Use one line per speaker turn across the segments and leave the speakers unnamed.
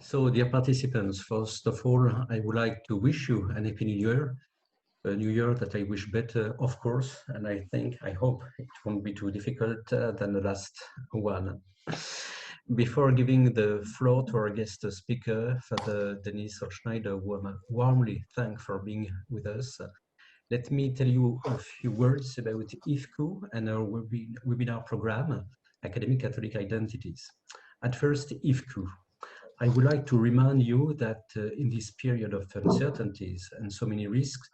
So, dear participants, first of all, I would like to wish you an happy new year, a new year that I wish better, of course, and I hope it won't be too difficult than the last one. Before giving the floor to our guest speaker, Father Denis Holtschneider, who I warmly thank for being with us, let me tell you a few words about IFCU and our webinar program, Academic Catholic Identities. At first, IFCU. I would like to remind you that in this period of uncertainties and so many risks,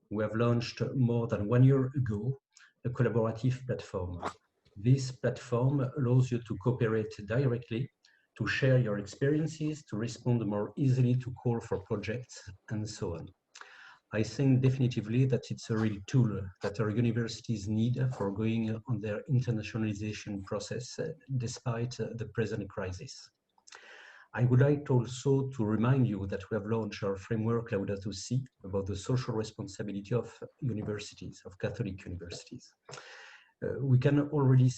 we have launched more than 1 year ago a collaborative platform. This platform allows you to cooperate directly, to share your experiences, to respond more easily to call for projects, and so on. I think definitively that it's a real tool that our universities need for going on their internationalization process despite the present crisis. I would like also to remind you that we have launched our framework Laudato Si about the social responsibility of universities, of Catholic universities. We can already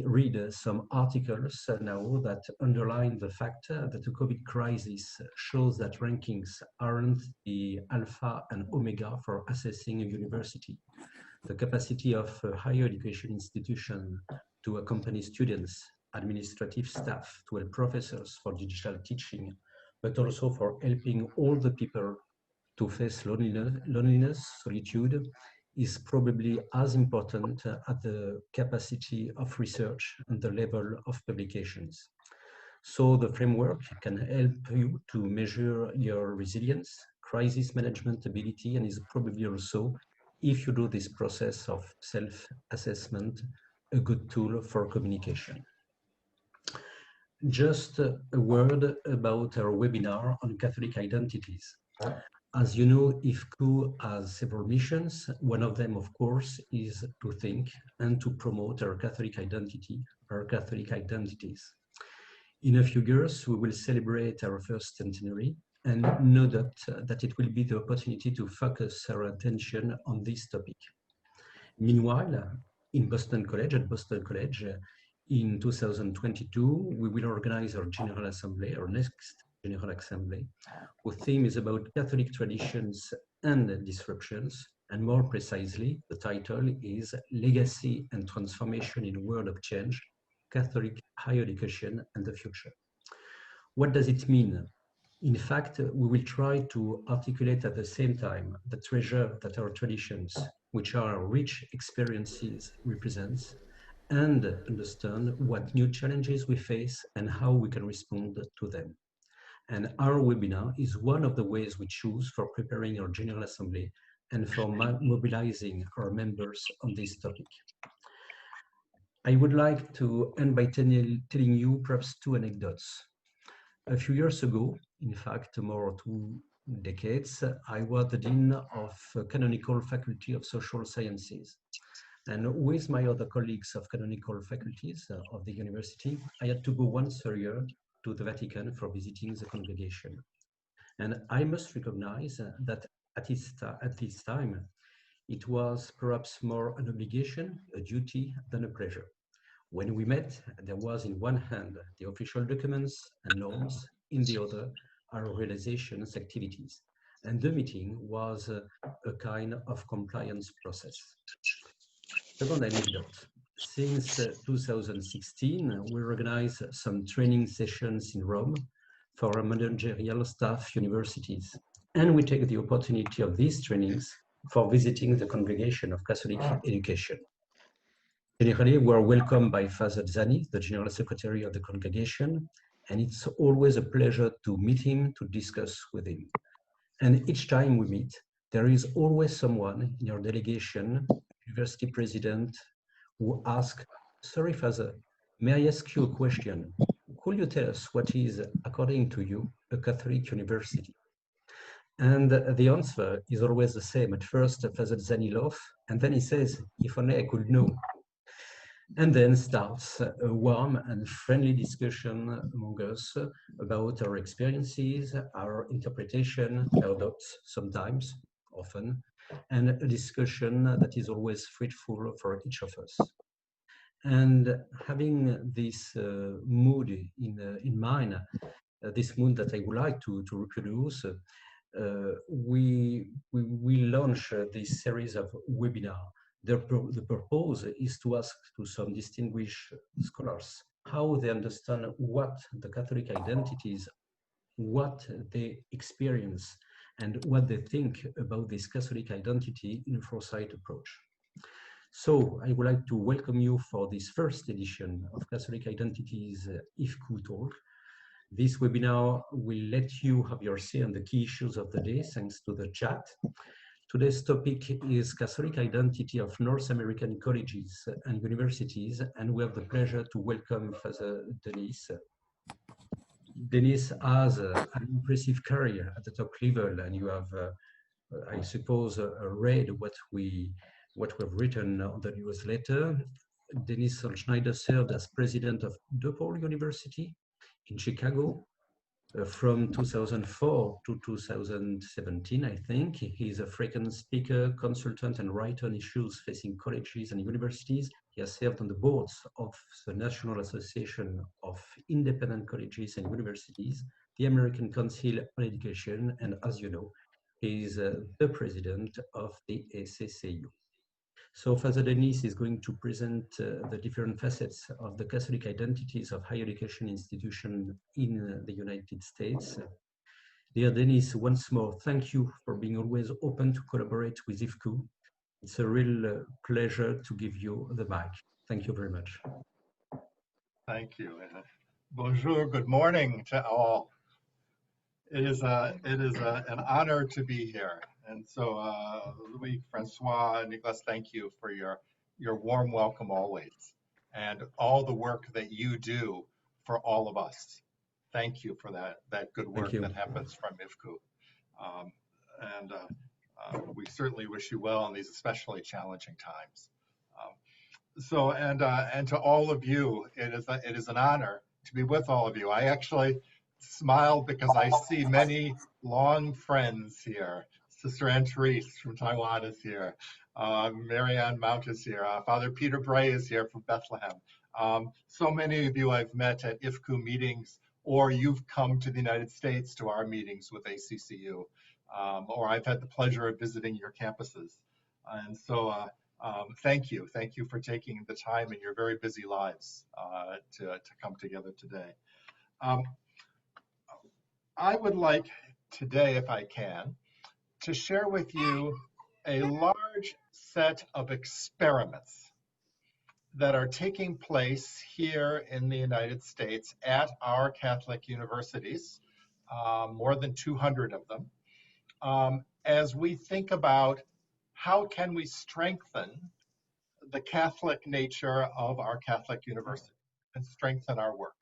read some articles now that underline the fact that the COVID crisis shows that rankings aren't the alpha and omega for assessing a university. The capacity of a higher education institution to accompany students, administrative staff, to help professors for digital teaching, but also for helping all the people to face loneliness, solitude, is probably as important as the capacity of research and the level of publications. So the framework can help you to measure your resilience, crisis management ability, and is probably also, if you do this process of self-assessment, a good tool for communication. Just a word about our webinar on Catholic identities. As you know, IFCU has several missions. One of them, of course, is to think and to promote our Catholic identity, our Catholic identities. In a few years, we will celebrate our first centenary, and no doubt that it will be the opportunity to focus our attention on this topic. Meanwhile, at Boston College, in 2022, we will organize our General Assembly, our next General Assembly, whose theme is about Catholic traditions and disruptions, and more precisely, the title is Legacy and Transformation in a World of Change, Catholic Higher Education and the Future. What does it mean? In fact, we will try to articulate at the same time the treasure that our traditions, which are rich experiences, represents, and understand what new challenges we face and how we can respond to them. And our webinar is one of the ways we choose for preparing our General Assembly and for mobilizing our members on this topic. I would like to end by telling you perhaps two anecdotes. A few years ago, in fact, more than 2 decades, I was the Dean of Canonical Faculty of Social Sciences. And with my other colleagues of canonical faculties of the university, I had to go once a year to the Vatican for visiting the congregation. And I must recognize that at this time, it was perhaps more an obligation, a duty, than a pleasure. When we met, there was in one hand the official documents and norms, in the other, our realizations activities. And the meeting was a kind of compliance process. Second anecdote. Since 2016, we organize some training sessions in Rome for managerial staff universities. And we take the opportunity of these trainings for visiting the Congregation of Catholic Education. Generally, we are welcomed by Father Zani, the General Secretary of the Congregation, and it's always a pleasure to meet him, to discuss with him. And each time we meet, there is always someone in your delegation, university president, who asks, "Sorry, Father, may I ask you a question? Could you tell us what is, according to you, a Catholic university?" And the answer is always the same. At first, Father Zani laughs, and then he says, "If only I could know." And then starts a warm and friendly discussion among us about our experiences, our interpretation, our doubts sometimes, often, and a discussion that is always fruitful for each of us. And having this mood in mind, this mood that I would like to reproduce, we launch this series of webinars. The purpose is to ask to some distinguished scholars how they understand what the Catholic identity is, what they experience, and what they think about this Catholic identity in a foresight approach. So I would like to welcome you for this first edition of Catholic Identities IFCU talk. This webinar will let you have your say on the key issues of the day thanks to the chat. Today's topic is Catholic identity of North American colleges and universities, and we have the pleasure to welcome Father Dennis. Dennis has an impressive career at the top level, and you have, I suppose, read what we've written on the newsletter. Dennis Holtschneider served as president of DePaul University in Chicago from 2004 to 2017, I think. He's a frequent speaker, consultant, and writer on issues facing colleges and universities. He has served on the boards of the National Association of Independent Colleges and Universities, the American Council on Education, and as you know, he is the president of the ACCU. So Father Dennis is going to present the different facets of the Catholic identities of higher education institutions in the United States. Dear Dennis, once more, thank you for being always open to collaborate with IFCU. It's a real pleasure to give you the mic. Thank you very much.
Thank you. Bonjour, good morning to all. It is an honor to be here. And so Louis, Francois, Nicolas, thank you for your warm welcome always, and all the work that you do for all of us. Thank you for that good work that happens from IFCU. We certainly wish you well in these especially challenging times. And to all of you, it is an honor to be with all of you. I actually smiled because I see many long friends here. Sister Anne Therese from Taiwan is here. Marianne Mount is here. Father Peter Bray is here from Bethlehem. So many of you I've met at IFCU meetings, or you've come to the United States to our meetings with ACCU, or I've had the pleasure of visiting your campuses. And so thank you for taking the time in your very busy lives to come together today. I would like today, if I can, to share with you a large set of experiments that are taking place here in the United States at our Catholic universities, more than 200 of them, as we think about how can we strengthen the Catholic nature of our Catholic university and strengthen our work,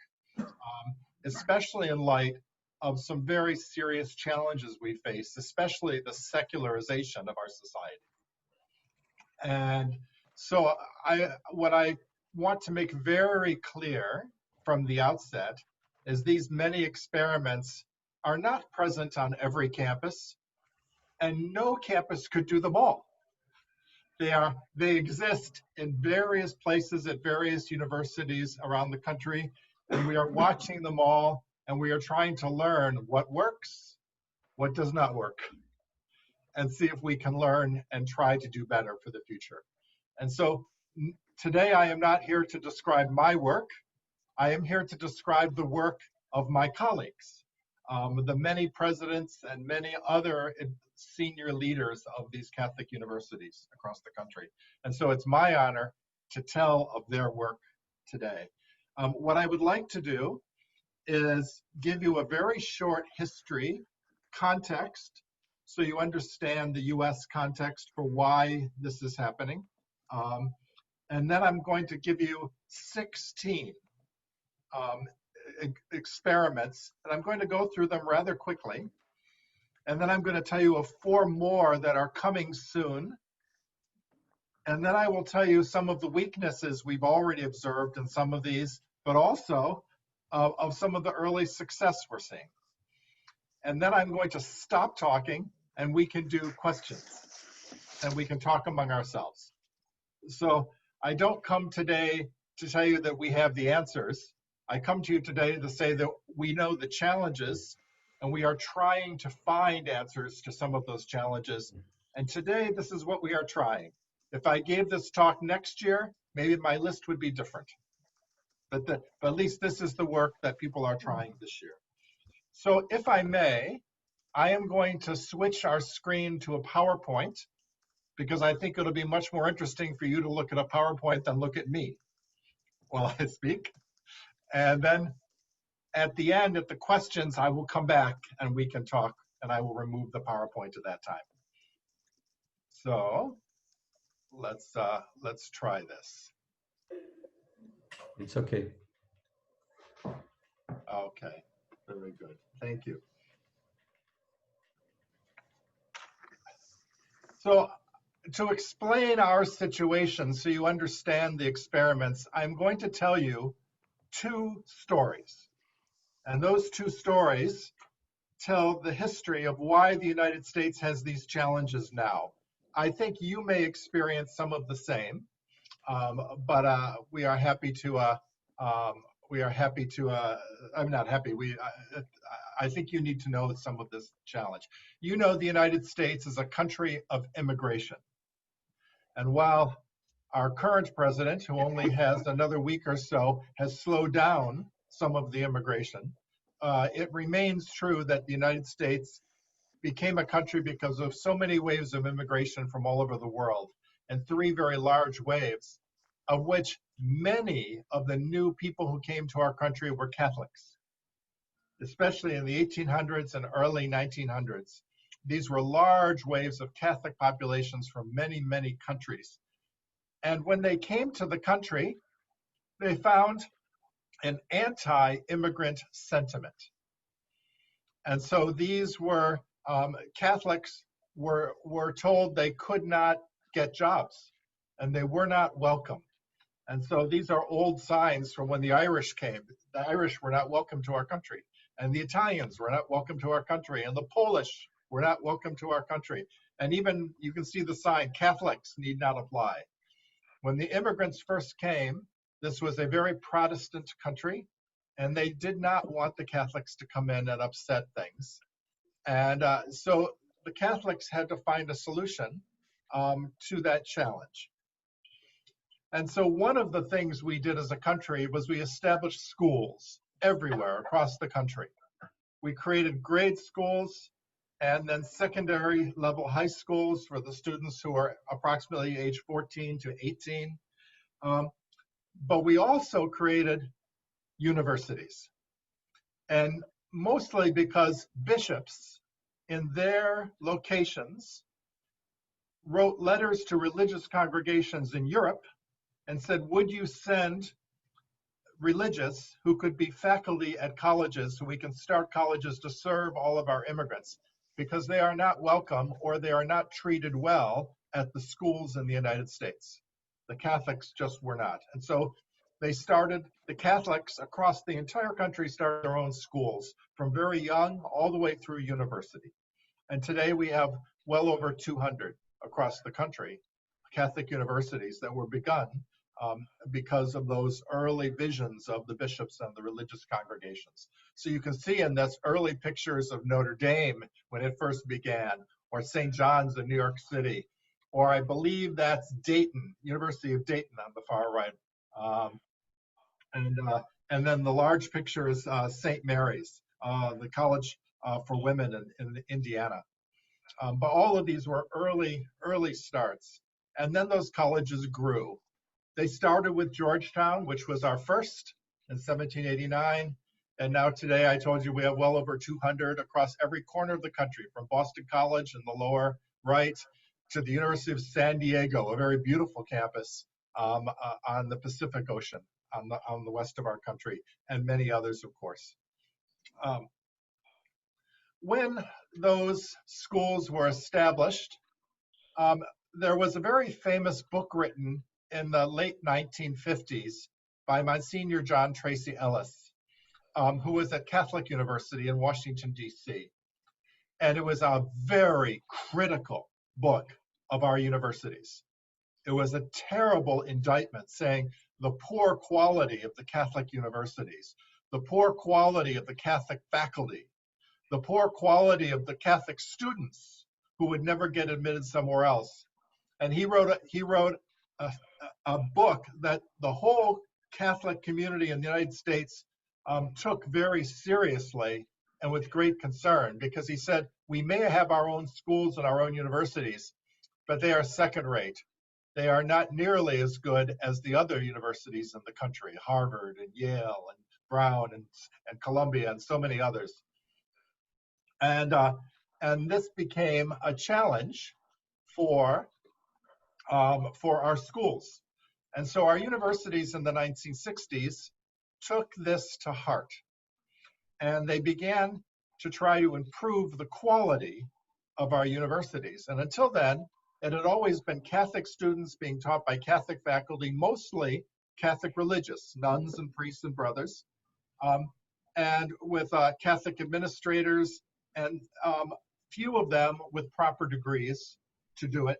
especially in light of some very serious challenges we face, especially the secularization of our society. And so what I want to make very clear from the outset is these many experiments are not present on every campus, and no campus could do them all. They exist in various places at various universities around the country, and we are watching them all, and we are trying to learn what works, what does not work, and see if we can learn and try to do better for the future. And so today I am not here to describe my work. I am here to describe the work of my colleagues, the many presidents and many other senior leaders of these Catholic universities across the country. And so it's my honor to tell of their work today. What I would like to do is give you a very short history context so you understand the US context for why this is happening. And then I'm going to give you 16 experiments, and I'm going to go through them rather quickly. And then I'm going to tell you of 4 more that are coming soon. And then I will tell you some of the weaknesses we've already observed in some of these, but also of some of the early success we're seeing. And then I'm going to stop talking and we can do questions and we can talk among ourselves. So I don't come today to tell you that we have the answers. I come to you today to say that we know the challenges and we are trying to find answers to some of those challenges. And today, this is what we are trying. If I gave this talk next year, maybe my list would be different. But at least this is the work that people are trying this year. So if I may, I am going to switch our screen to a PowerPoint because I think it'll be much more interesting for you to look at a PowerPoint than look at me while I speak. And then at the end, at the questions, I will come back and we can talk, and I will remove the PowerPoint at that time. So let's try this.
It's okay.
Okay, very good. Thank you. So to explain our situation so you understand the experiments, I'm going to tell you two stories. And those two stories tell the history of why the United States has these challenges now. I think you may experience some of the same, but we are happy to, I'm not happy, I think you need to know some of this challenge. You know the United States is a country of immigration. And while our current president, who only has another week or so, has slowed down some of the immigration, it remains true that the United States became a country because of so many waves of immigration from all over the world, and three very large waves, of which many of the new people who came to our country were Catholics, especially in the 1800s and early 1900s. These were large waves of Catholic populations from many, many countries. And when they came to the country, they found an anti-immigrant sentiment. And so these were, Catholics were told they could not get jobs and they were not welcome. And so these are old signs from when the Irish came. The Irish were not welcome to our country, and the Italians were not welcome to our country, and the Polish were not welcome to our country. And even you can see the sign, Catholics need not apply. When the immigrants first came, this was a very Protestant country, and they did not want the Catholics to come in and upset things. And so the Catholics had to find a solution to that challenge. And so one of the things we did as a country was we established schools everywhere across the country. We created grade schools and then secondary level high schools for the students who are approximately age 14 to 18. But we also created universities. And mostly because bishops in their locations wrote letters to religious congregations in Europe and said, would you send religious who could be faculty at colleges so we can start colleges to serve all of our immigrants, because they are not welcome or they are not treated well at the schools in the United States. The Catholics just were not. And so they started, the Catholics across the entire country started their own schools from very young all the way through university. And today we have well over 200 across the country, Catholic universities that were begun because of those early visions of the bishops and the religious congregations. So you can see in this early pictures of Notre Dame when it first began, or St. John's in New York City, or I believe that's Dayton, University of Dayton on the far right. And then the large picture is St. Mary's, the college for women in Indiana. But all of these were early starts. And then those colleges grew. They started with Georgetown, which was our first in 1789. And now today, I told you, we have well over 200 across every corner of the country, from Boston College in the lower right to the University of San Diego, a very beautiful campus on the Pacific Ocean, on the west of our country, and many others, of course. When those schools were established, there was a very famous book written in the late 1950s by Monsignor John Tracy Ellis, who was at Catholic University in Washington, D.C. And it was a very critical book of our universities. It was a terrible indictment saying the poor quality of the Catholic universities, the poor quality of the Catholic faculty, the poor quality of the Catholic students who would never get admitted somewhere else. And he wrote a book that the whole Catholic community in the United States took very seriously and with great concern, because he said, we may have our own schools and our own universities, but they are second rate. They are not nearly as good as the other universities in the country, Harvard and Yale and Brown and Columbia and so many others. And this became a challenge for our schools. And so our universities in the 1960s took this to heart, and they began to try to improve the quality of our universities. And until then, it had always been Catholic students being taught by Catholic faculty, mostly Catholic religious, nuns and priests and brothers, and with Catholic administrators, and few of them with proper degrees to do it.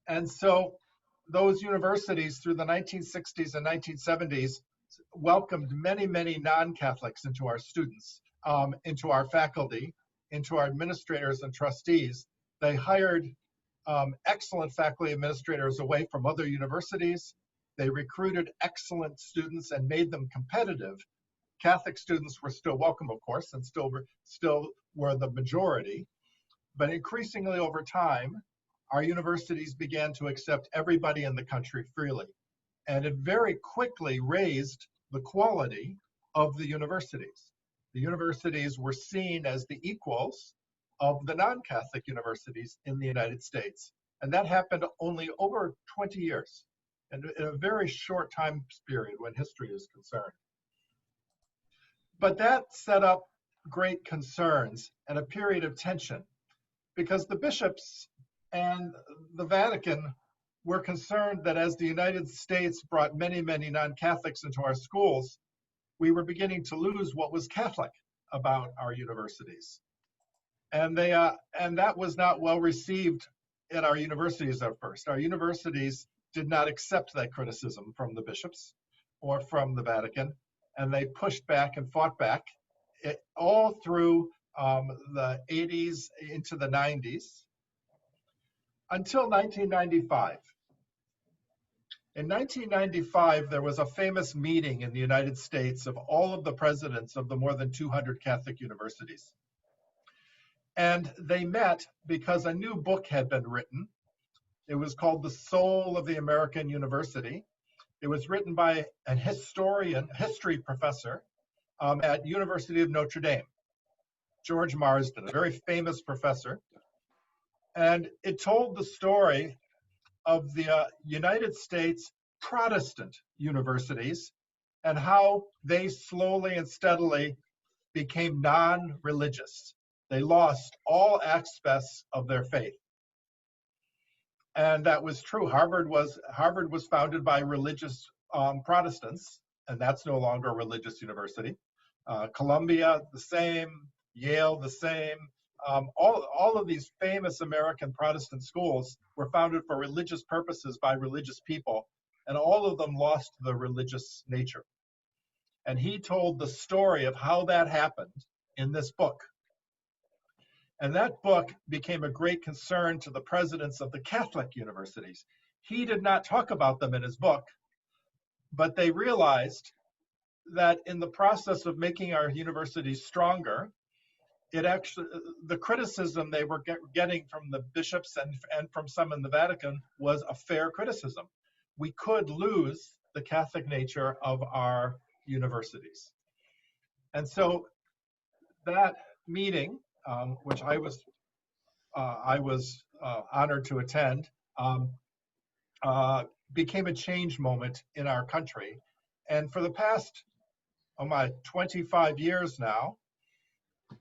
And so those universities through the 1960s and 1970s welcomed many, many non-Catholics into our students, into our faculty, into our administrators and trustees. They hired excellent faculty administrators away from other universities. They recruited excellent students and made them competitive. Catholic students were still welcome, of course, and still were the majority. But increasingly over time, our universities began to accept everybody in the country freely. And it very quickly raised the quality of the universities. The universities were seen as the equals of the non-Catholic universities in the United States. And that happened only over 20 years, and in a very short time period when history is concerned. But that set up great concerns and a period of tension, because the bishops and the Vatican were concerned that as the United States brought many, many non-Catholics into our schools, we were beginning to lose what was Catholic about our universities. And that was not well received in our universities at first. Our universities did not accept that criticism from the bishops or from the Vatican, and they pushed back and fought back all through the 80s into the 90s until 1995. In 1995, there was a famous meeting in the United States of all of the presidents of the more than 200 Catholic universities. And they met because a new book had been written. It was called The Soul of the American University. It was written by an history professor at University of Notre Dame, George Marsden, a very famous professor. And it told the story of the United States Protestant universities and how they slowly and steadily became non-religious. They lost all aspects of their faith. And that was true. Harvard was founded by religious Protestants, and that's no longer a religious university. Columbia, the same. Yale, the same. All of these famous American Protestant schools were founded for religious purposes by religious people, and all of them lost the religious nature. And he told the story of how that happened in this book. And that book became a great concern to the presidents of the Catholic universities. He did not talk about them in his book, but they realized that in the process of making our universities stronger, the criticism they were getting from the bishops and from some in the Vatican was a fair criticism. We could lose the Catholic nature of our universities. And so that meeting, which I was honored to attend, became a change moment in our country. And for the past 25 years now,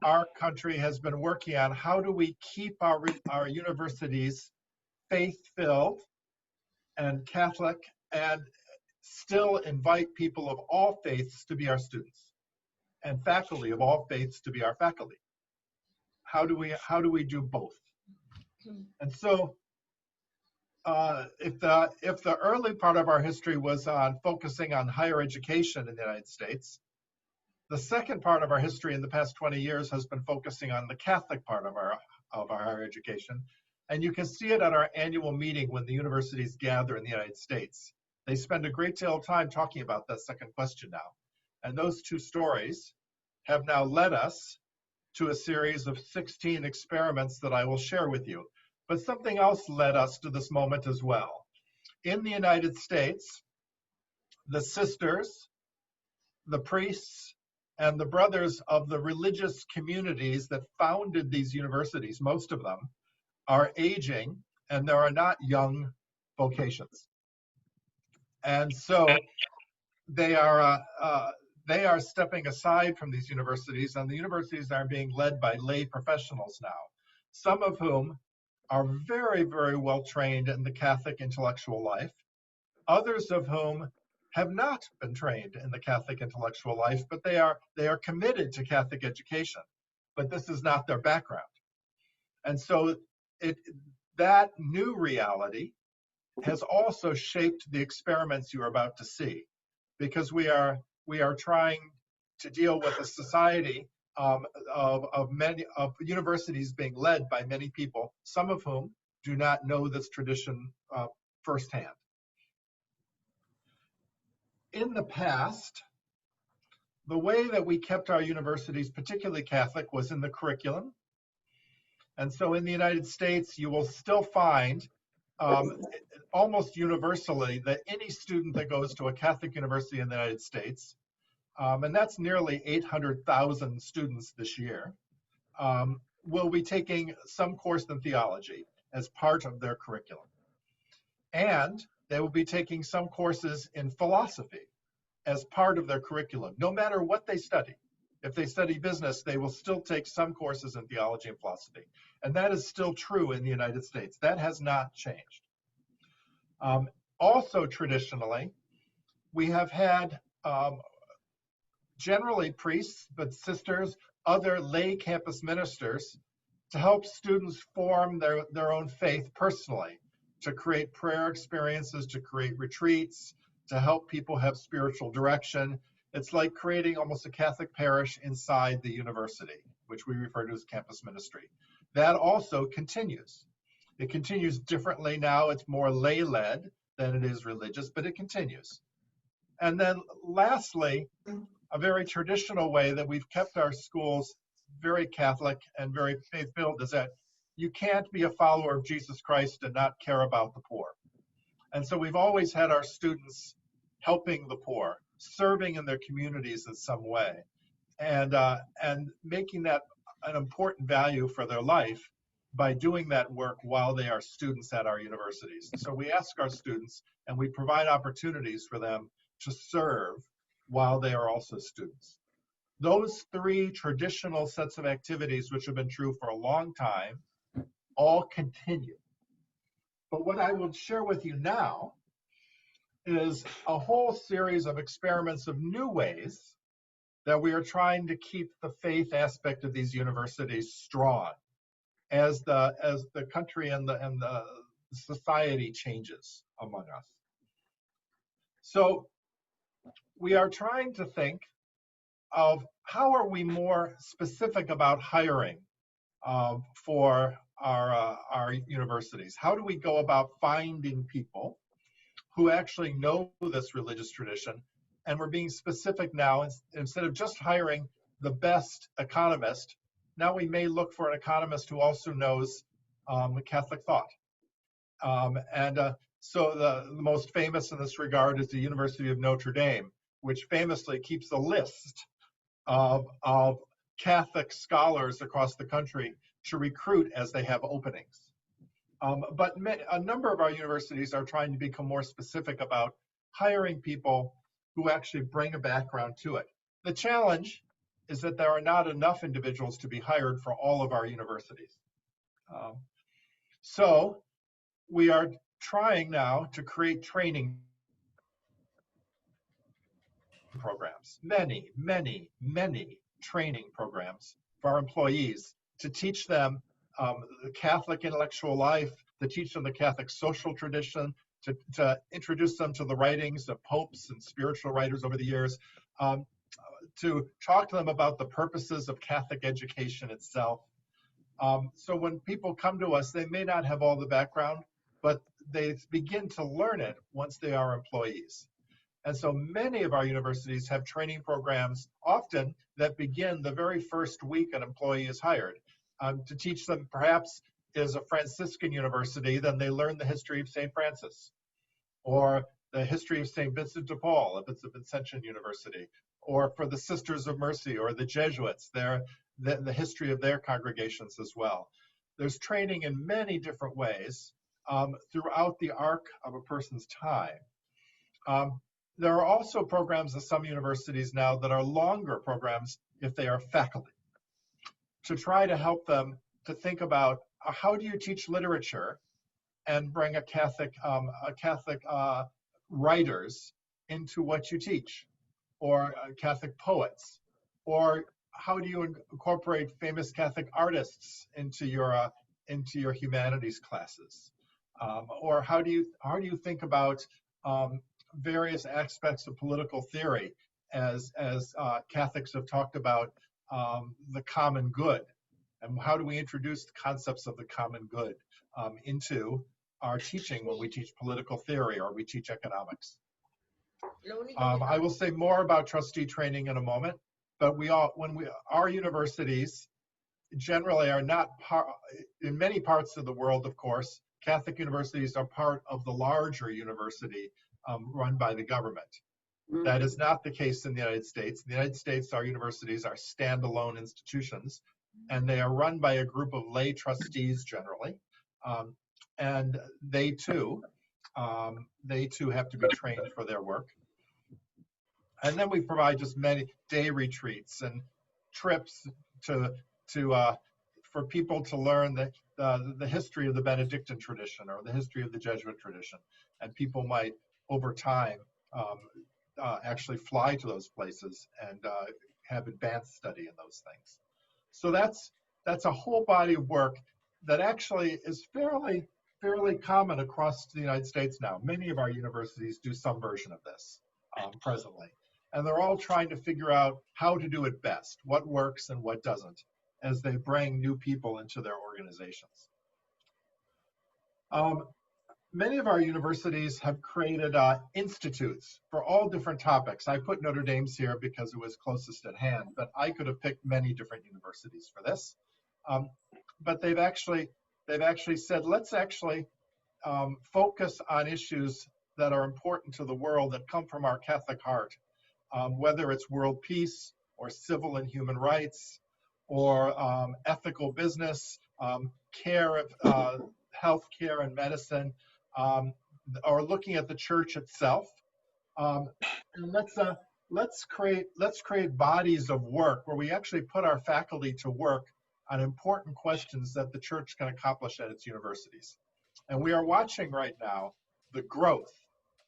our country has been working on how do we keep our universities faith-filled and Catholic, and still invite people of all faiths to be our students, and faculty of all faiths to be our faculty. How do we do both? And so if the early part of our history was on focusing on higher education in the United States, the second part of our history in the past 20 years has been focusing on the Catholic part of our higher education. And you can see it at our annual meeting when the universities gather in the United States. They spend a great deal of time talking about that second question now. And those two stories have now led us to a series of 16 experiments that I will share with you. But something else led us to this moment as well. In the United States, the sisters, the priests, and the brothers of the religious communities that founded these universities, most of them, are aging, and there are not young vocations. And so they are stepping aside from these universities, and the universities are being led by lay professionals now, some of whom are very, very well trained in the Catholic intellectual life, others of whom have not been trained in the Catholic intellectual life, but they are committed to Catholic education, but this is not their background. And so that new reality has also shaped the experiments you're about to see, because we are trying to deal with a society of universities being led by many people, some of whom do not know this tradition firsthand. In the past, the way that we kept our universities, particularly Catholic, was in the curriculum. And so in the United States, you will still find almost universally that any student that goes to a Catholic university in the United States, and that's nearly 800,000 students this year, will be taking some course in theology as part of their curriculum. And they will be taking some courses in philosophy as part of their curriculum, no matter what they study. If they study business, they will still take some courses in theology and philosophy. And that is still true in the United States. That has not changed. Also, traditionally, we have had generally priests, but sisters, other lay campus ministers to help students form their own faith personally, to create prayer experiences, to create retreats, to help people have spiritual direction. It's like creating almost a Catholic parish inside the university, which we refer to as campus ministry. That also continues. It continues differently now. It's more lay-led than it is religious, but it continues. And then lastly, a very traditional way that we've kept our schools very Catholic and very faith-filled is that you can't be a follower of Jesus Christ and not care about the poor. And so we've always had our students helping the poor, serving in their communities in some way, and making that an important value for their life by doing that work while they are students at our universities. So we ask our students, and we provide opportunities for them to serve while they are also students. Those three traditional sets of activities, which have been true for a long time, all continue. But what I will share with you now is a whole series of experiments of new ways that we are trying to keep the faith aspect of these universities strong as the country and the society changes among us. So we are trying to think of how are we more specific about hiring for our universities? How do we go about finding people who actually know this religious tradition? And we're being specific now. Instead of just hiring the best economist, now we may look for an economist who also knows Catholic thought. So the most famous in this regard is the University of Notre Dame, which famously keeps a list of Catholic scholars across the country to recruit as they have openings. But a number of our universities are trying to become more specific about hiring people who actually bring a background to it. The challenge is that there are not enough individuals to be hired for all of our universities. So we are trying now to create training programs, many training programs for our employees to teach them the Catholic intellectual life, to teach them the Catholic social tradition, to introduce them to the writings of popes and spiritual writers over the years, to talk to them about the purposes of Catholic education itself. So when people come to us, they may not have all the background, but they begin to learn it once they are employees. And so many of our universities have training programs, often that begin the very first week an employee is hired. To teach them, perhaps is a Franciscan university, then they learn the history of St. Francis, or the history of St. Vincent de Paul, if it's a Vincentian university, or for the Sisters of Mercy or the Jesuits, the history of their congregations as well. There's training in many different ways throughout the arc of a person's time. There are also programs at some universities now that are longer programs if they are faculty, to try to help them to think about how do you teach literature and bring a Catholic writers into what you teach, or Catholic poets, or how do you incorporate famous Catholic artists into your humanities classes, or how do you think about various aspects of political theory as Catholics have talked about the common good, and how do we introduce the concepts of the common good into our teaching when we teach political theory or we teach economics. I will say more about trustee training in a moment, but our universities generally are not in many parts of the world, of course, Catholic universities are part of the larger university run by the government. That is not the case in the United States. In the United States, our universities are standalone institutions, and they are run by a group of lay trustees generally, and they too have to be trained for their work. And then we provide just many day retreats and trips for people to learn the history of the Benedictine tradition or the history of the Jesuit tradition, and people might over time actually fly to those places and have advanced study in those things. So that's a whole body of work that actually is fairly common across the United States now. Many of our universities do some version of this presently, and they're all trying to figure out how to do it best, what works and what doesn't, as they bring new people into their organizations. Many of our universities have created institutes for all different topics. I put Notre Dame's here because it was closest at hand, but I could have picked many different universities for this. But they've actually said, let's actually focus on issues that are important to the world, that come from our Catholic heart, whether it's world peace or civil and human rights, or ethical business, care of health care and medicine, or looking at the church itself. And let's create bodies of work where we actually put our faculty to work on important questions that the church can accomplish at its universities. And we are watching right now the growth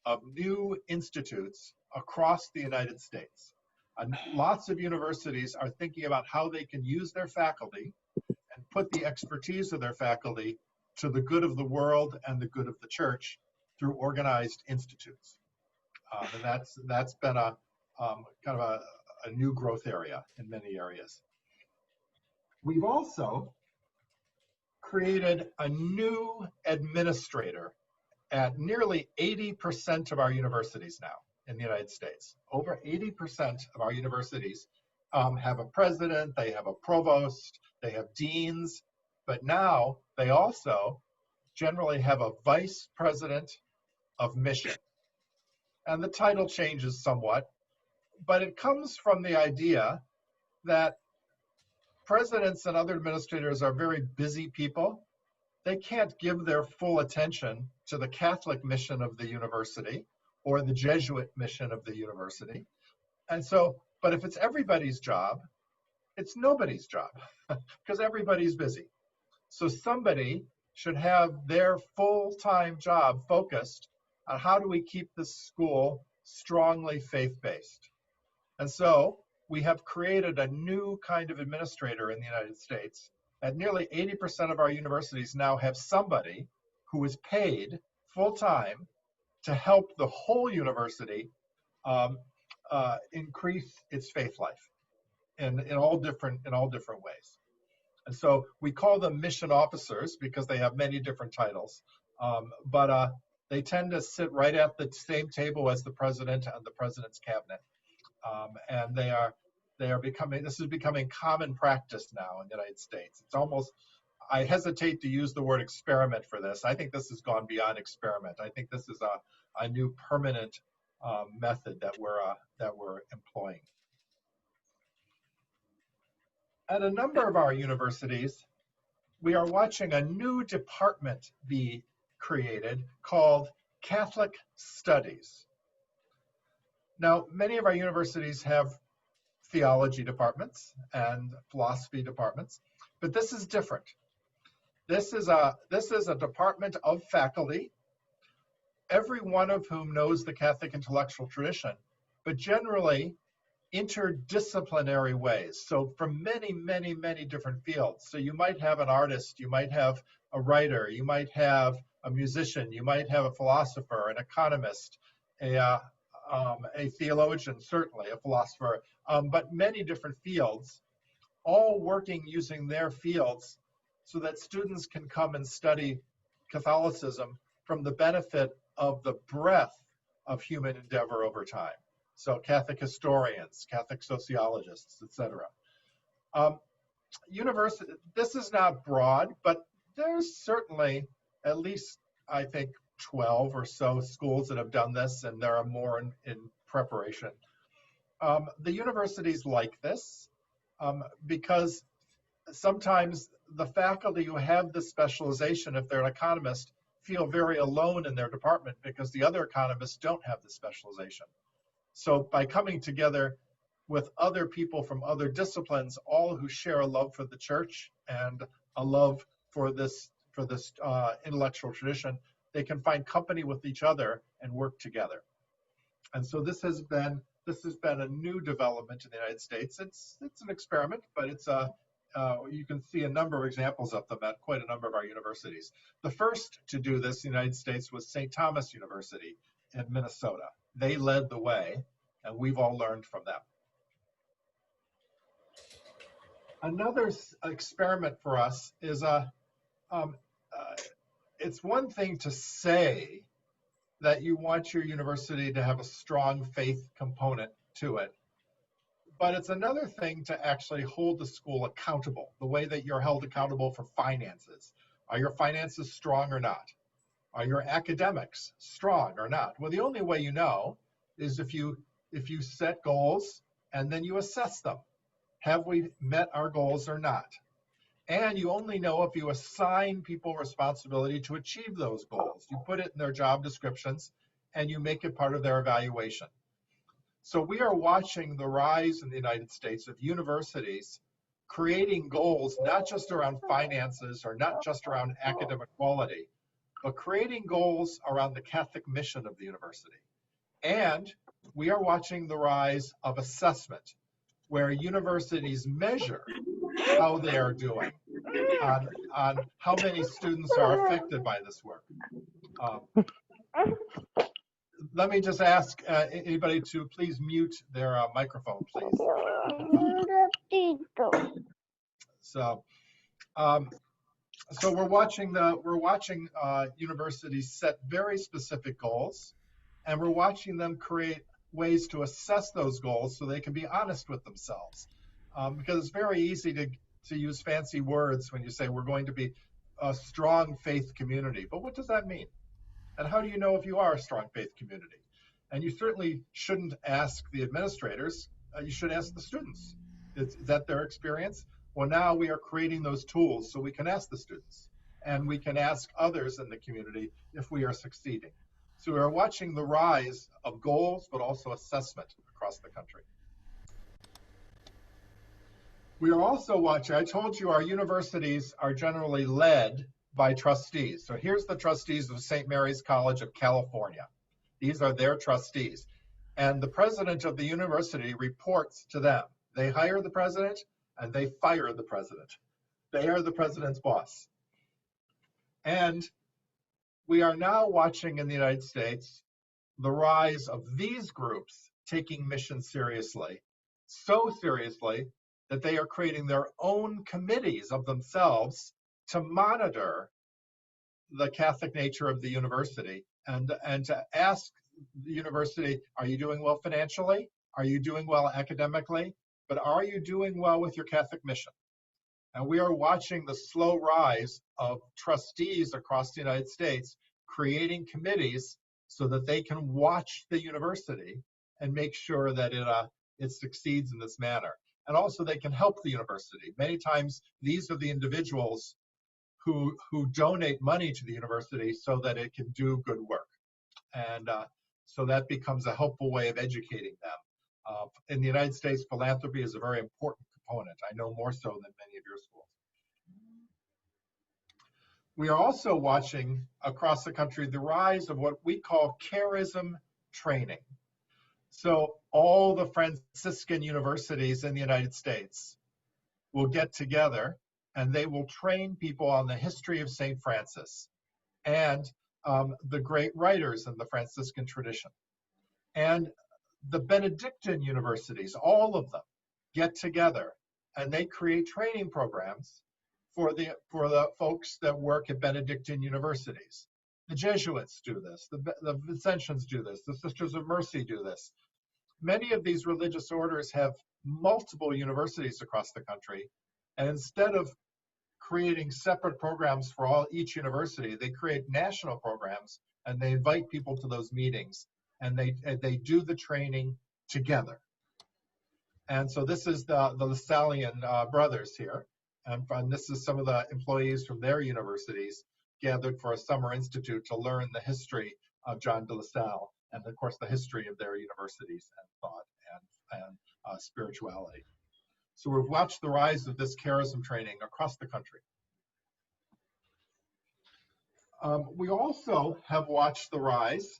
of new institutes across the United States. And lots of universities are thinking about how they can use their faculty and put the expertise of their faculty to the good of the world and the good of the church through organized institutes. And that's been a kind of a new growth area in many areas. We've also created a new administrator at nearly 80% of our universities now in the United States. Over 80% of our universities have a president, they have a provost, they have deans, but now they also generally have a vice president of mission. And the title changes somewhat, but it comes from the idea that presidents and other administrators are very busy people. They can't give their full attention to the Catholic mission of the university or the Jesuit mission of the university. And so, but if it's everybody's job, it's nobody's job because everybody's busy. So somebody should have their full-time job focused on how do we keep this school strongly faith-based. And so we have created a new kind of administrator in the United States. At nearly 80% of our universities now have somebody who is paid full-time to help the whole university increase its faith life in all different ways. And so we call them mission officers because they have many different titles, but they tend to sit right at the same table as the president and the president's cabinet, and they are becoming, this is becoming common practice now in the United States. It's almost, I hesitate to use the word experiment for this. I think this has gone beyond experiment. I think this is a new permanent method that we're employing. At a number of our universities, we are watching a new department be created called Catholic Studies. Now, many of our universities have theology departments and philosophy departments, but this is different. This is a department of faculty, every one of whom knows the Catholic intellectual tradition, but generally interdisciplinary ways. So from many, many, many different fields. So you might have an artist, you might have a writer, you might have a musician, you might have a philosopher, an economist, a theologian, certainly a philosopher, but many different fields, all working using their fields so that students can come and study Catholicism from the benefit of the breadth of human endeavor over time. So Catholic historians, Catholic sociologists, etc. University, this is not broad, but there's certainly at least, I think, 12 or so schools that have done this, and there are more in preparation. The universities like this because sometimes the faculty who have this specialization, if they're an economist, feel very alone in their department because the other economists don't have the specialization. So by coming together with other people from other disciplines, all who share a love for the church and a love for this intellectual tradition, they can find company with each other and work together. And so this has been a new development in the United States. It's an experiment, but it's you can see a number of examples of them at quite a number of our universities. The first to do this in the United States was St. Thomas University in Minnesota. They led the way, and we've all learned from them. Another experiment for us is it's one thing to say that you want your university to have a strong faith component to it, but it's another thing to actually hold the school accountable, the way that you're held accountable for finances. Are your finances strong or not? Are your academics strong or not? Well, the only way you know is if you set goals and then you assess them. Have we met our goals or not? And you only know if you assign people responsibility to achieve those goals. You put it in their job descriptions and you make it part of their evaluation. So we are watching the rise in the United States of universities creating goals, not just around finances or not just around academic quality, but creating goals around the Catholic mission of the university. And we are watching the rise of assessment, where universities measure how they are doing on how many students are affected by this work. Let me just ask anybody to please mute their microphone, please. So we're watching universities set very specific goals, and we're watching them create ways to assess those goals so they can be honest with themselves. Because it's very easy to use fancy words when you say we're going to be a strong faith community. But what does that mean? And how do you know if you are a strong faith community? And you certainly shouldn't ask the administrators. You should ask the students. Is that their experience? Well, now we are creating those tools so we can ask the students. And we can ask others in the community if we are succeeding. So we are watching the rise of goals, but also assessment across the country. We are also watching, I told you our universities are generally led by trustees. So here's the trustees of St. Mary's College of California. These are their trustees. And the president of the university reports to them. They hire the president and they fire the president. They are the president's boss. And we are now watching in the United States the rise of these groups taking mission seriously, so seriously that they are creating their own committees of themselves to monitor the Catholic nature of the university and to ask the university, are you doing well financially? Are you doing well academically? But are you doing well with your Catholic mission? And we are watching the slow rise of trustees across the United States creating committees so that they can watch the university and make sure that it succeeds in this manner. And also they can help the university. Many times these are the individuals who donate money to the university so that it can do good work. And so that becomes a helpful way of educating them. In the United States, philanthropy is a very important component. I know more so than many of your schools. We are also watching across the country the rise of what we call charism training. So all the Franciscan universities in the United States will get together and they will train people on the history of St. Francis and the great writers in the Franciscan tradition. And the Benedictine universities, all of them, get together and they create training programs for the folks that work at Benedictine universities. The Jesuits do this, the Vincentians do this, the Sisters of Mercy do this. Many of these religious orders have multiple universities across the country, and instead of creating separate programs for each university, they create national programs and they invite people to those meetings and they do the training together. And so this is the Lasallian brothers here. And this is some of the employees from their universities gathered for a summer institute to learn the history of John de La Salle and, of course, the history of their universities and thought and spirituality. So we've watched the rise of this charism training across the country. We also have watched the rise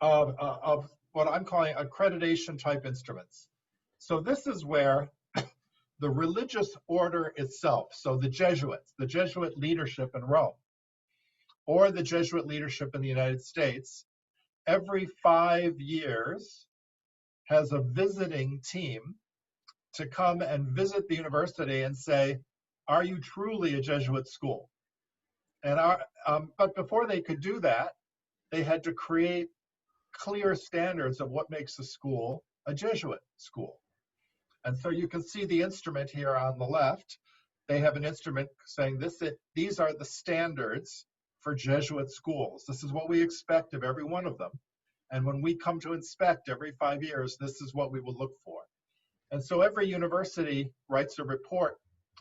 of what I'm calling accreditation type instruments. So this is where the religious order itself, so the Jesuits, the Jesuit leadership in Rome, or the Jesuit leadership in the United States, every 5 years has a visiting team to come and visit the university and say, are you truly a Jesuit school? And but before they could do that, they had to create clear standards of what makes a school a Jesuit school. And so you can see the instrument here on the left. They have an instrument saying these are the standards for Jesuit schools. This is what we expect of every one of them. And when we come to inspect every 5 years, this is what we will look for. And so every university writes a report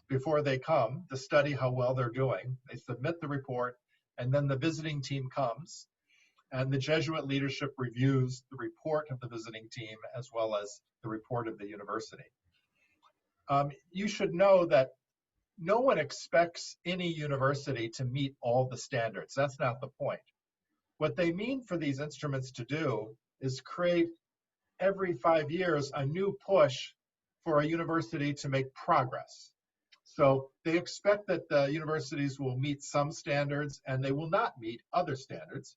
before they come to study how well they're doing. They submit the report, and then the visiting team comes, and the Jesuit leadership reviews the report of the visiting team as well as the report of the university. You should know that no one expects any university to meet all the standards. That's not the point. What they mean for these instruments to do is create every 5 years a new push for a university to make progress. So they expect that the universities will meet some standards and they will not meet other standards.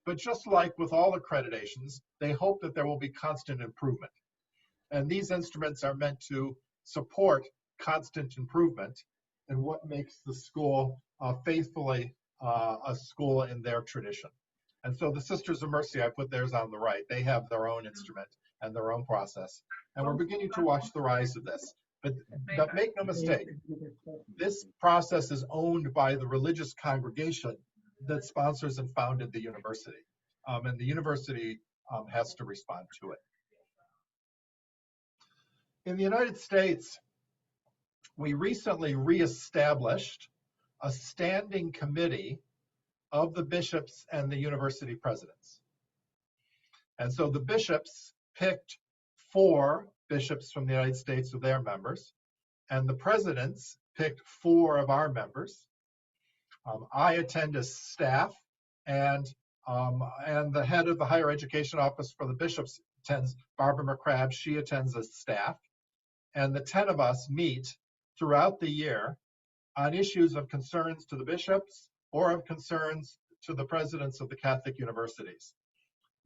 But just like with all accreditations, they hope that there will be constant improvement. And these instruments are meant to support constant improvement in what makes the school faithfully a school in their tradition. And so the Sisters of Mercy, I put theirs on the right, they have their own instrument and their own process. And we're beginning to watch the rise of this. But make no mistake, this process is owned by the religious congregation that sponsors and founded the university. And the university has to respond to it. In the United States, we recently reestablished a standing committee of the bishops and the university presidents. And so the bishops picked 4 bishops from the United States of their members, and the presidents picked 4 of our members. I attend as staff, and the head of the higher education office for the bishops attends, Barbara McCrabb, she attends as staff. And the 10 of us meet throughout the year on issues of concerns to the bishops or of concerns to the presidents of the Catholic universities.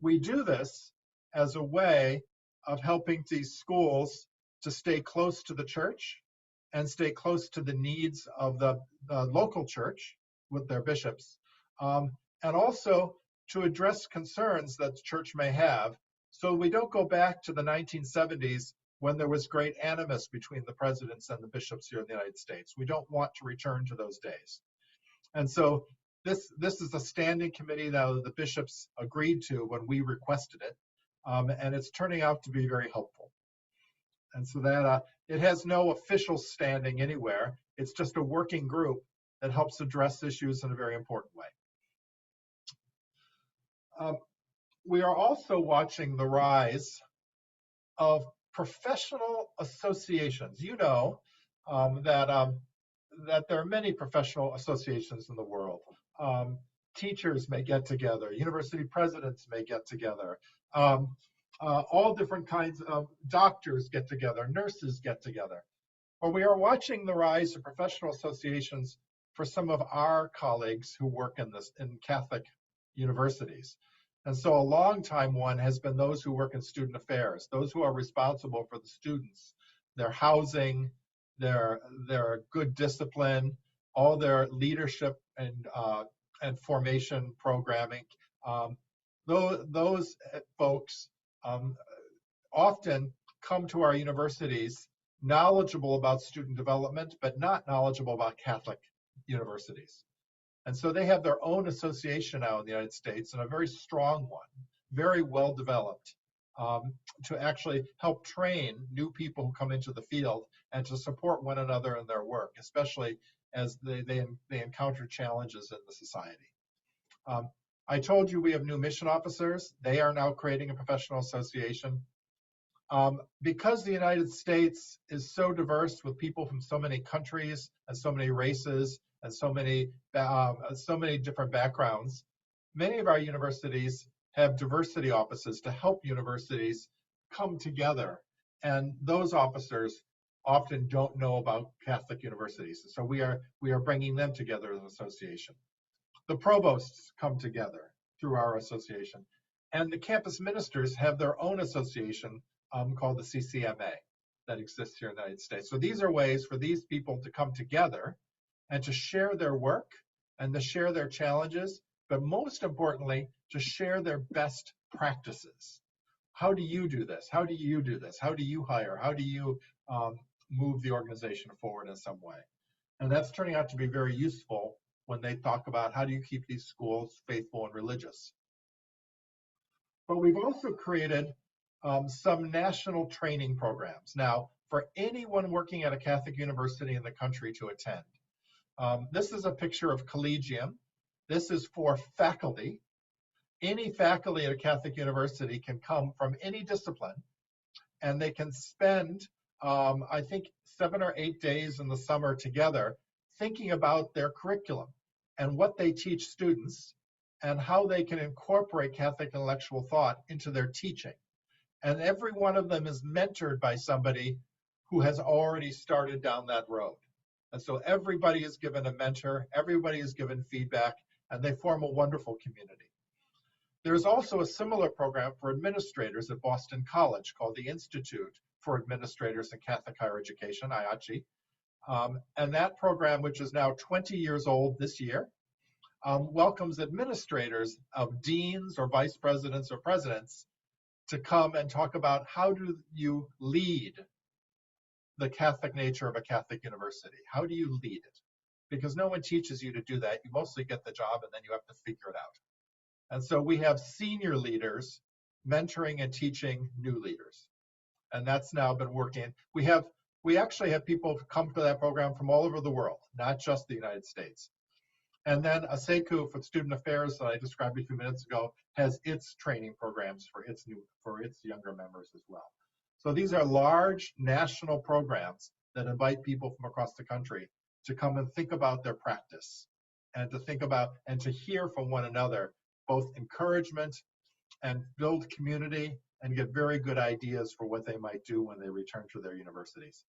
We do this as a way of helping these schools to stay close to the church and stay close to the needs of the local church with their bishops, and also to address concerns that the church may have, so we don't go back to the 1970s when there was great animus between the presidents and the bishops here in the United States. We don't want to return to those days. And so this is a standing committee that the bishops agreed to when we requested it, and it's turning out to be very helpful. And so that it has no official standing anywhere. It's just a working group that helps address issues in a very important way. We are also watching the rise of professional associations. You know that there are many professional associations in the world. Teachers may get together, university presidents may get together, all different kinds of doctors get together, nurses get together. Well, we are watching the rise of professional associations for some of our colleagues who work in Catholic universities. And so a long time one has been those who work in student affairs, those who are responsible for the students, their housing, their good discipline, all their leadership and formation programming. Those folks often come to our universities knowledgeable about student development, but not knowledgeable about Catholic universities. And so they have their own association now in the United States, and a very strong one, very well developed, to actually help train new people who come into the field and to support one another in their work, especially as they encounter challenges in the society. I told you we have new mission officers. They are now creating a professional association. Because the United States is so diverse with people from so many countries and so many races and so many different backgrounds, many of our universities have diversity offices to help universities come together. And those officers often don't know about Catholic universities. So we are bringing them together as an association. The provosts come together through our association. And the campus ministers have their own association called the CCMA that exists here in the United States. So these are ways for these people to come together and to share their work and to share their challenges, but most importantly, to share their best practices. How do you do this? How do you do this? How do you hire? How do you move the organization forward in some way? And that's turning out to be very useful when they talk about how do you keep these schools faithful and religious. But we've also created some national training programs now for anyone working at a Catholic university in the country to attend. This is a picture of Collegium. This is for faculty. Any faculty at a Catholic university can come from any discipline, and they can spend, I think, 7 or 8 days in the summer together thinking about their curriculum and what they teach students and how they can incorporate Catholic intellectual thought into their teaching. And every one of them is mentored by somebody who has already started down that road. And so everybody is given a mentor, everybody is given feedback, and they form a wonderful community. There's also a similar program for administrators at Boston College called the Institute for Administrators in Catholic Higher Education, IACCU. And that program, which is now 20 years old this year, welcomes administrators of deans or vice presidents or presidents to come and talk about how do you lead the Catholic nature of a Catholic university? How do you lead it? Because no one teaches you to do that. You mostly get the job and then you have to figure it out. And so we have senior leaders mentoring and teaching new leaders. And that's now been working. We actually have people come to that program from all over the world, not just the United States. And then ACCU for Student Affairs that I described a few minutes ago has its training programs for its younger members as well. So these are large national programs that invite people from across the country to come and think about their practice and to think about and to hear from one another, both encouragement and build community and get very good ideas for what they might do when they return to their universities.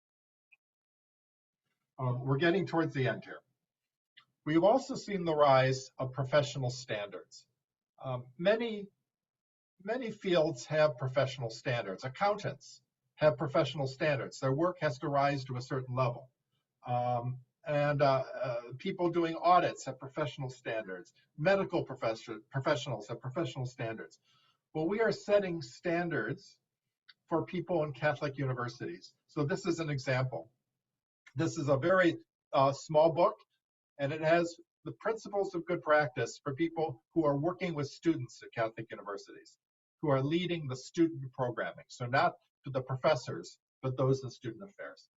We're getting towards the end here. We've also seen the rise of professional standards. Many fields have professional standards. Accountants have professional standards. Their work has to rise to a certain level. And people doing audits have professional standards. Medical professionals have professional standards. Well, we are setting standards for people in Catholic universities. So this is an example. This is a very small book, and it has the principles of good practice for people who are working with students at Catholic universities, who are leading the student programming. So not the professors, but those in student affairs.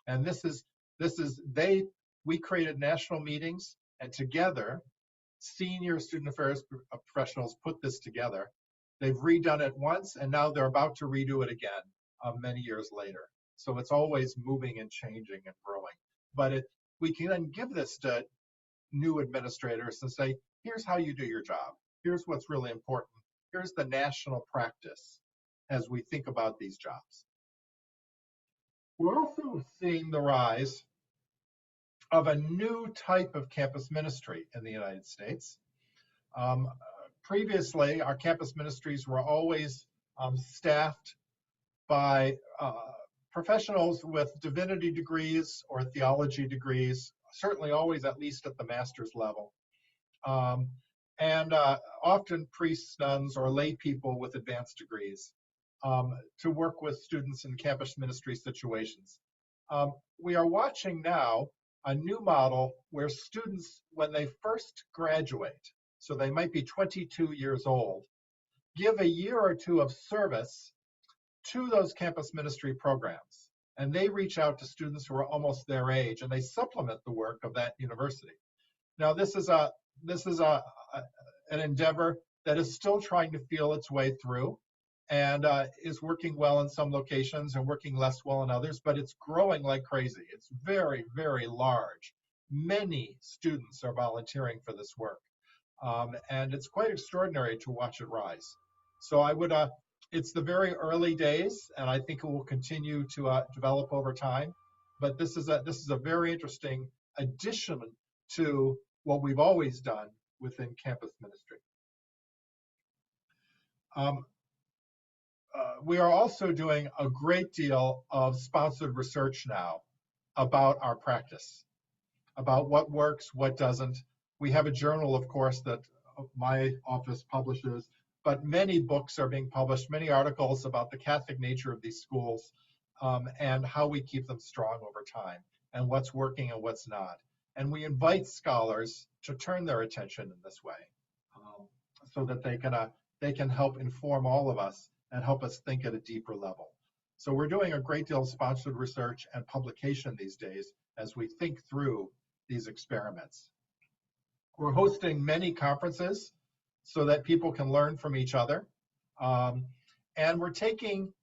And we created national meetings, and together, senior student affairs professionals put this together. They've redone it once, and now they're about to redo it again many years later. So it's always moving and changing and growing. But we can then give this to new administrators and say, here's how you do your job. Here's what's really important. Here's the national practice as we think about these jobs. We're also seeing the rise of a new type of campus ministry in the United States. Previously, our campus ministries were always staffed by professionals with divinity degrees or theology degrees, certainly always at least at the master's level, and often priests, nuns, or lay people with advanced degrees to work with students in campus ministry situations. We are watching now a new model where students, when they first graduate, so they might be 22 years old, give a year or two of service to those campus ministry programs. And they reach out to students who are almost their age, and they supplement the work of that university. Now, this is an endeavor that is still trying to feel its way through, and is working well in some locations and working less well in others, but it's growing like crazy. It's very, very large. Many students are volunteering for this work, and it's quite extraordinary to watch it rise. So I would, it's the very early days, and I think it will continue to develop over time. But this is a very interesting addition to what we've always done within campus ministry. We are also doing a great deal of sponsored research now about our practice, about what works, what doesn't. We have a journal, of course, that my office publishes, but many books are being published, many articles about the Catholic nature of these schools and how we keep them strong over time and what's working and what's not. And we invite scholars to turn their attention in this way so that they can help inform all of us and help us think at a deeper level. So we're doing a great deal of sponsored research and publication these days as we think through these experiments. We're hosting many conferences so that people can learn from each other. And we're taking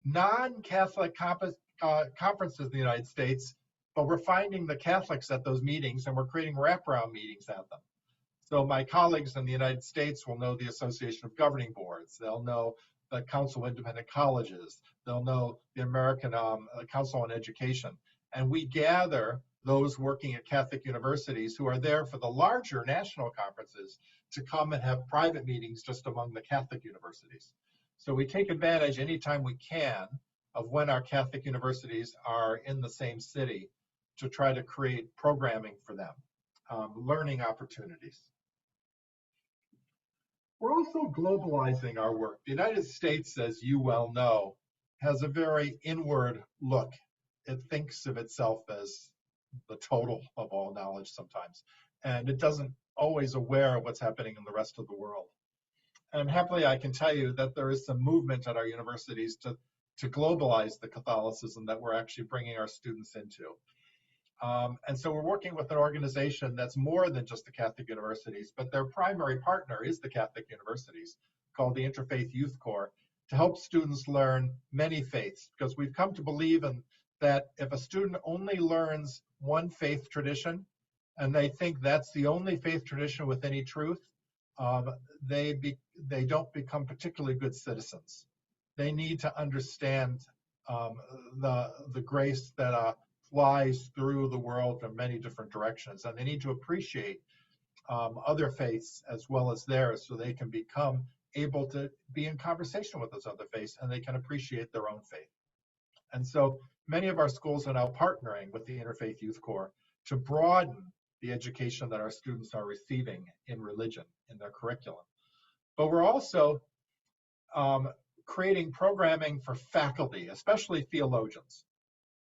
non-Catholic conferences in the United States, but we're finding the Catholics at those meetings, and we're creating wraparound meetings at them. So my colleagues in the United States will know the Association of Governing Boards. They'll know the Council of Independent Colleges. They'll know the American Council on Education. And we gather those working at Catholic universities who are there for the larger national conferences to come and have private meetings just among the Catholic universities. So we take advantage anytime we can of when our Catholic universities are in the same city to try to create programming for them, learning opportunities. We're also globalizing our work. The United States, as you well know, has a very inward look. It thinks of itself as the total of all knowledge sometimes, and it doesn't always aware of what's happening in the rest of the world. And happily, I can tell you that there is some movement at our universities to globalize the Catholicism that we're actually bringing our students into. And so we're working with an organization that's more than just the Catholic universities, but their primary partner is the Catholic universities, called the Interfaith Youth Corps, to help students learn many faiths, because we've come to believe that if a student only learns one faith tradition, and they think that's the only faith tradition with any truth, they don't become particularly good citizens. They need to understand the grace that flies through the world in many different directions, and they need to appreciate other faiths as well as theirs, so they can become able to be in conversation with those other faiths, and they can appreciate their own faith. And so many of our schools are now partnering with the Interfaith Youth Corps to broaden the education that our students are receiving in religion in their curriculum. But we're also creating programming for faculty, especially theologians.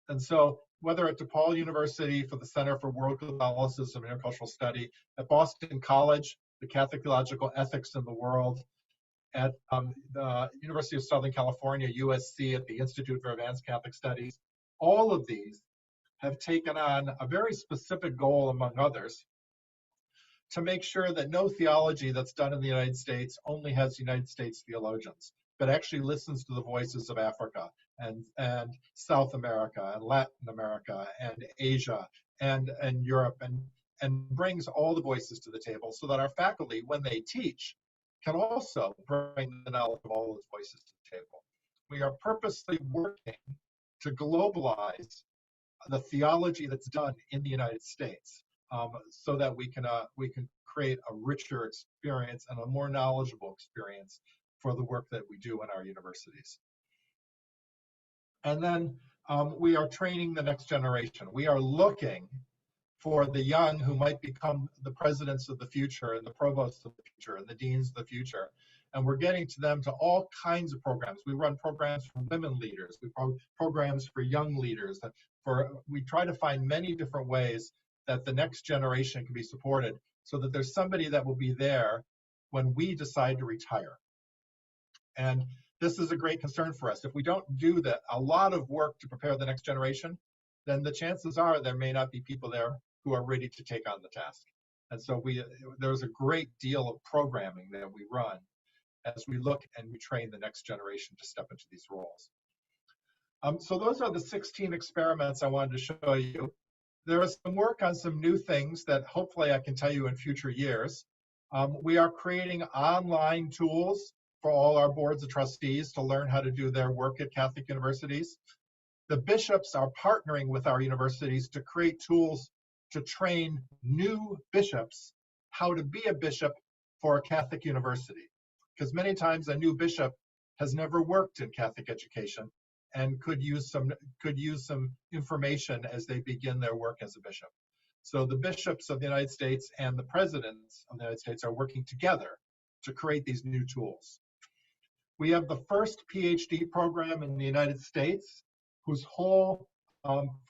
And so whether at DePaul University for the Center for World Catholicism and Intercultural Study, at Boston College, the Catholic Theological Ethics in the World, at the University of Southern California, USC, at the Institute for Advanced Catholic Studies, all of these have taken on a very specific goal, among others, to make sure that no theology that's done in the United States only has United States theologians, but actually listens to the voices of Africa and South America and Latin America and Asia and Europe, and brings all the voices to the table so that our faculty, when they teach, can also bring the knowledge of all those voices to the table. We are purposely working to globalize the theology that's done in the United States, so that we can create a richer experience and a more knowledgeable experience for the work that we do in our universities. And then we are training the next generation. We are looking for the young who might become the presidents of the future and the provosts of the future and the deans of the future. And we're getting to them to all kinds of programs. We run programs for women leaders. We run programs for young leaders. We try to find many different ways that the next generation can be supported, so that there's somebody that will be there when we decide to retire. And this is a great concern for us. If we don't do a lot of work to prepare the next generation, then the chances are there may not be people there who are ready to take on the task. And so there's a great deal of programming that we run as we look and we train the next generation to step into these roles. So those are the 16 experiments I wanted to show you. There is some work on some new things that hopefully I can tell you in future years. We are creating online tools for all our boards of trustees to learn how to do their work at Catholic universities. The bishops are partnering with our universities to create tools to train new bishops how to be a bishop for a Catholic university. Because many times a new bishop has never worked in Catholic education and could use some information as they begin their work as a bishop. So the bishops of the United States and the presidents of the United States are working together to create these new tools. We have the first PhD program in the United States whose whole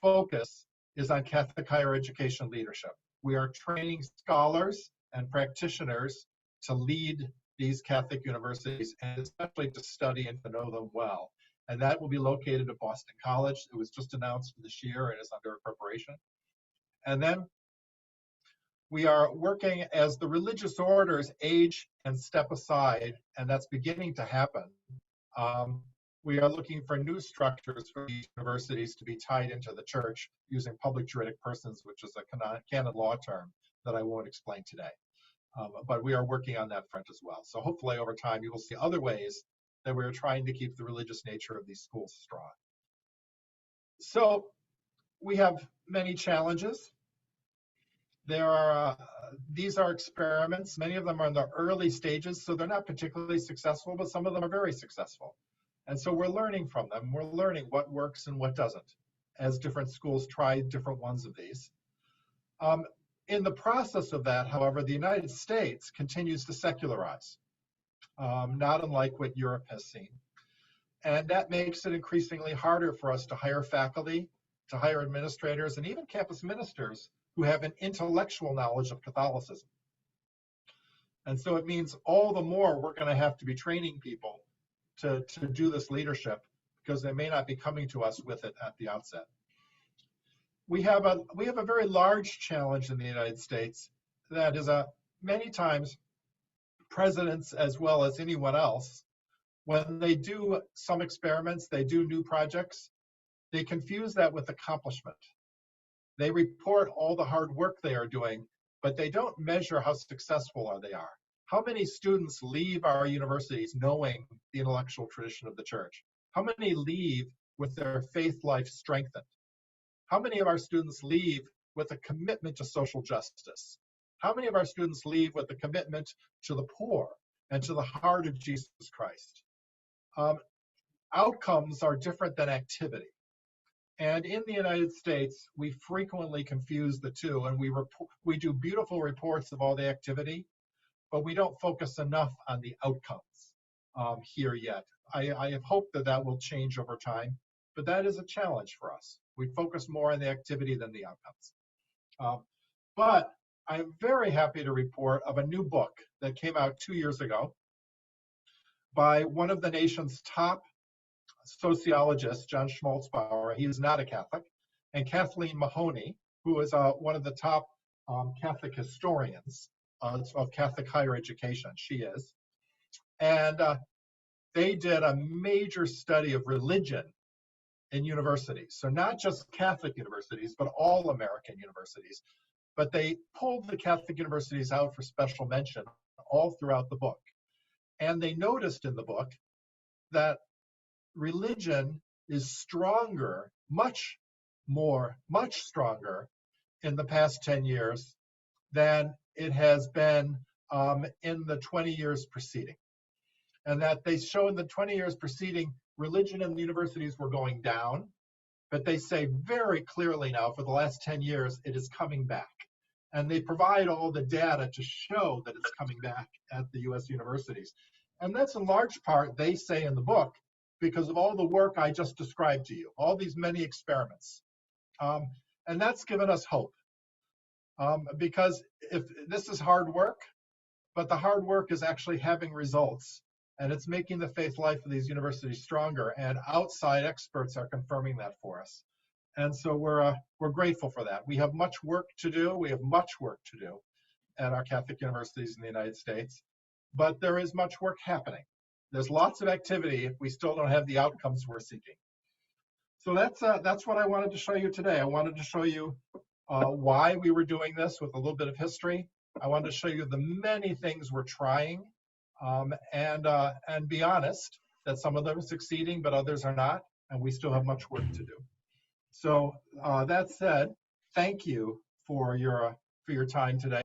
focus is on Catholic higher education leadership. We are training scholars and practitioners to lead these Catholic universities, and especially to study and to know them well. And that will be located at Boston College. It was just announced this year and is under preparation. And then we are working as the religious orders age and step aside, and that's beginning to happen. We are looking for new structures for these universities to be tied into the church using public juridic persons, which is a canon law term that I won't explain today. But we are working on that front as well. So hopefully over time you will see other ways that we're trying to keep the religious nature of these schools strong. So we have many challenges. These are experiments. Many of them are in the early stages, so they're not particularly successful, but some of them are very successful. And so we're learning from them. We're learning what works and what doesn't, as different schools try different ones of these. In the process of that, however, the United States continues to secularize, not unlike what Europe has seen. And that makes it increasingly harder for us to hire faculty, to hire administrators, and even campus ministers who have an intellectual knowledge of Catholicism. And so it means all the more we're going to have to be training people to do this leadership, because they may not be coming to us with it at the outset. We have a very large challenge in the United States that is many times presidents as well as anyone else, when they do some experiments, they do new projects, they confuse that with accomplishment. They report all the hard work they are doing, but they don't measure how successful they are. How many students leave our universities knowing the intellectual tradition of the church? How many leave with their faith life strengthened? How many of our students leave with a commitment to social justice? How many of our students leave with a commitment to the poor and to the heart of Jesus Christ? Outcomes are different than activity. And in the United States, we frequently confuse the two, and we do beautiful reports of all the activity, but we don't focus enough on the outcomes here yet. I have hoped that that will change over time, but that is a challenge for us. We focus more on the activity than the outcomes. But I'm very happy to report of a new book that came out 2 years ago by one of the nation's top sociologists, John Schmaltzbauer. He is not a Catholic, and Kathleen Mahoney, who is one of the top Catholic historians of Catholic higher education. She is. And they did a major study of religion in universities. So not just Catholic universities, but all American universities. But they pulled the Catholic universities out for special mention all throughout the book. And they noticed in the book that religion is stronger, much stronger in the past 10 years than it has been in the 20 years preceding. And that they show in the 20 years preceding, religion in the universities were going down, but they say very clearly now for the last 10 years, it is coming back. And they provide all the data to show that it's coming back at the US universities. And that's in large part, they say in the book, because of all the work I just described to you, all these many experiments. And that's given us hope. Because if this is hard work, but the hard work is actually having results, and it's making the faith life of these universities stronger, and outside experts are confirming that for us. And so we're grateful for that. We have much work to do. We have much work to do at our Catholic universities in the United States, but there is much work happening. There's lots of activity if we still don't have the outcomes we're seeking. So that's what I wanted to show you today. I wanted to show you why we were doing this with a little bit of history. I wanted to show you the many things we're trying, and be honest that some of them are succeeding, but others are not, and we still have much work to do. So that said, thank you for your time today.